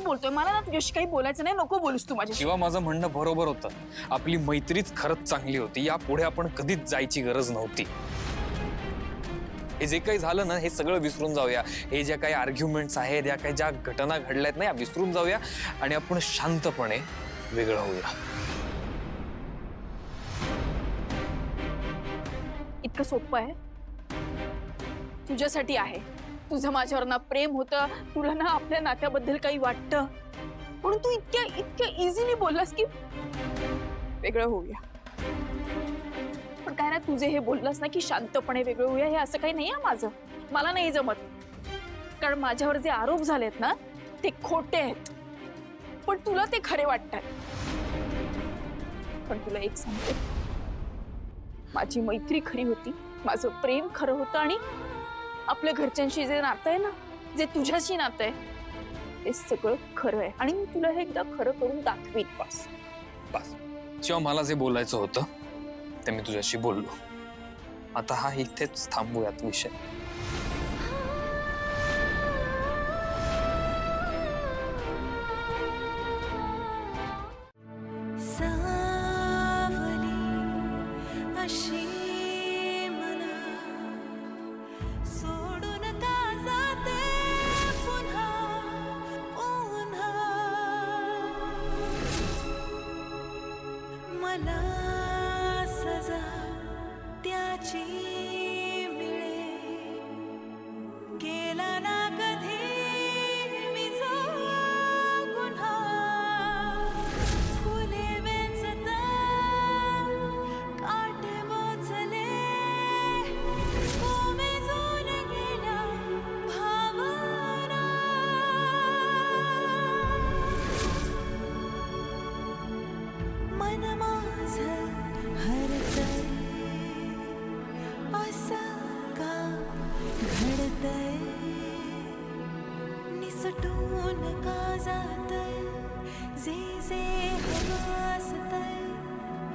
बोलतोय? मला ना तुझ्याशी काही बोलायचं नाही, नको बोलूस तू माझ्याशी. शिवा, माझं म्हणणं बरोबर होतं. आपली मैत्रीच खरंच चांगली होती. यापुढे आपण कधीच जायची गरज नव्हती. हे जे काही झालं ना, हे सगळं विसरून जाऊया. हे ज्या काही आर्ग्युमेंट्स आहेत, या काही ज्या घटना घडल्यात ना, या विसरून जाऊया आणि आपण शांतपणे वेगळं होऊया. इतकं सोपं आहे? तुझ्यासाठी आहे. तुझं माझ्यावर ना प्रेम होतं, तुला ना आपल्या नात्याबद्दल काही वाटतं, म्हणून तू इतक्या इझिली बोललास की वेगळं होऊया. पण काय ना, तुझे हे बोललास ना की शांतपणे वेगळं होऊया, हे असं काही नाही आहे माझं. मला नाही जमत, कारण माझ्यावर जे आरोप झालेत ना ते खोटे आहेत, पण तुला ते खरे वाटतात. पण तुला एक सांगते, माझी मैत्री खरी होती, माझं प्रेम खरं होतं, आणि आपल्या घरच्यांशी जे नातं आहे ना, जे तुझ्याशी नातं आहे, ते सगळं खरं आहे. आणि मी तुला हे एकदा खरं करून दाखवीन. बस बस. शिवा, मला जे बोलायचं होतं ते मी तुझ्याशी बोललो. आता हा इथेच थांबूयात विषय. निसटून का जातय जे जे हवासतय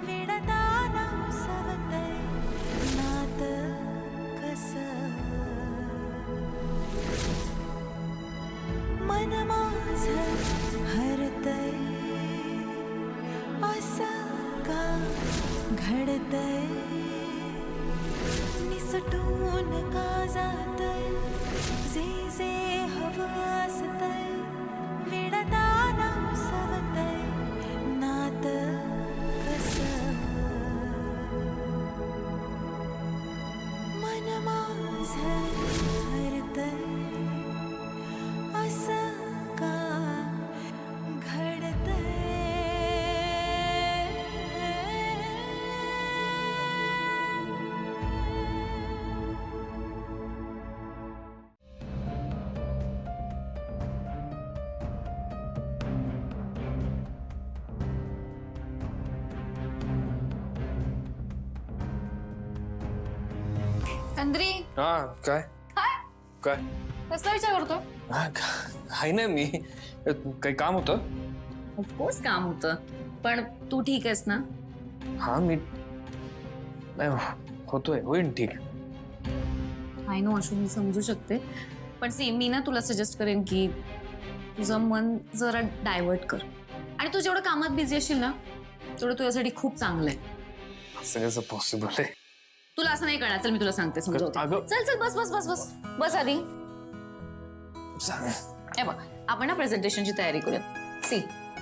विडताना सवतय नात कसं मन माझं हरतय असं का घडतय निसटून का जातय जे जे हवासतय विडताना सवतय नात कसं मन माझं हरतय असं का घडतय. चंद्री, हा, काय काय कसला विचार करतो? हा, काही नाही. मी काही काम होतं. ऑफकोर्स काम होतं, पण तू ठीक आहेस ना? हा, मी नाही होतोय, होईन ठीक. आय नो अशू, मी समजू शकते, पण मी ना तुला सजेस्ट करेन की तुझं मन जरा डायव्हर्ट कर, आणि तू जेवढं कामात बिझी असशील ना तेवढं तुझ्यासाठी खूप चांगलं आहे. असं कसं पॉसिबल आहे? तुला असं नाही कळणार. चल मी तुला सांगते, समजवते. चल चल, बस बस बस बस बस आधी. हे बघ, आपण ना प्रेझेंटेशनची तयारी करूया. सी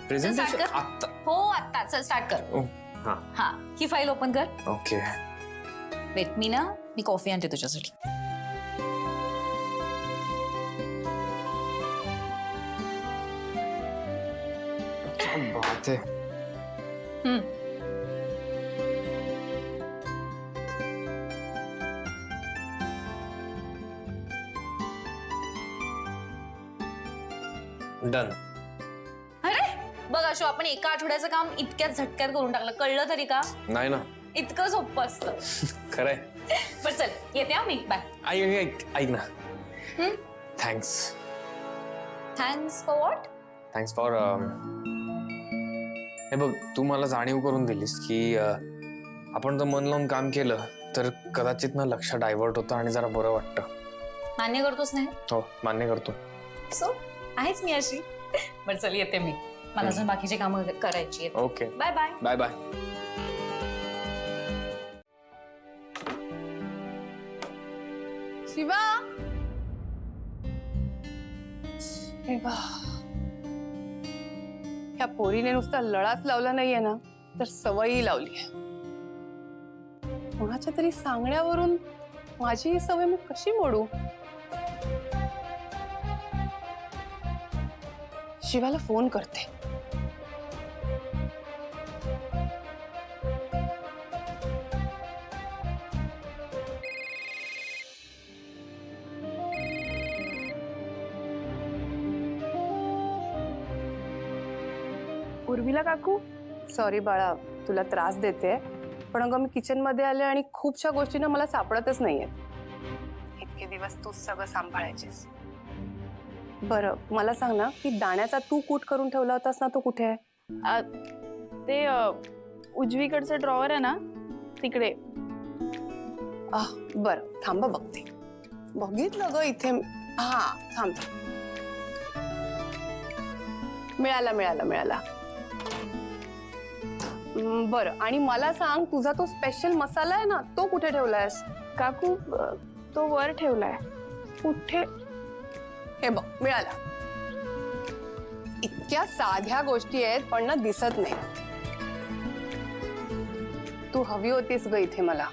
प्रेझेंटेशन कर. आत्ता? हो, आत्ता. चल स्टार्ट कर. हा, हा, ही फाईल ओपन कर. ओके. वेट, मी कॉफी आणते तुझ्यासाठी. क्या बात है. डन. अरे बघ अशो, आपण एका आठवड्याचं काम इतक्यात झटक्यात करून टाकलं. कळलं तरी का? नाही ना. इतकं सोपं असतं. खरंय. बरं चल, येते मी. बाय. ऐक ना. Thanks. Thanks for what? Thanks for हे बघ, तू मला जाणीव करून दिलीस की आपण जर मन लावून काम केलं तर कदाचित ना लक्ष डायव्हर्ट होतं आणि जरा बरं वाटतं. मान्य करतोस नाही? हो, मान्य करतो. सो आहेच मी अशी. बरं चल येते मी, मला अजून बाकीची कामं करायची आहेत. Okay, bye bye. Bye bye. Shiva Shiva, ह्या पोरीने नुसता लळाच लावला नाहीये ना, तर सवयी लावली आहे. कोणाच्या तरी सांगण्यावरून माझी ही सवय मी कशी मोडू? शिवाला फोन करते. उर्मिला काकू, सॉरी बाळा, तुला त्रास देते, पण अगं मी किचन मध्ये आले आणि खूपशा गोष्टींना मला सापडतच नाहीयेत. इतके दिवस तूच सगळं सांभाळायचीस. बरं मला सांग ना, की दाण्याचा तू कूट करून ठेवला होतास ना, तो कुठे आहे? ते उजवीकडचं ड्रॉवर आहे ना, तिकडे. बरं थांब बघते. बघितलं ग इथे. हा थांब. मिळाला मिळाला मिळाला. बरं, आणि मला सांग, तुझा तो स्पेशल मसाला आहे ना, तो कुठे ठेवलायस? काकू तो वर ठेवलाय. कुठे? हे बघ, मिळाला. इतक्या साध्या गोष्टी आहेत पण ना दिसत नाही. तू हवी होतीस ग इथे मला.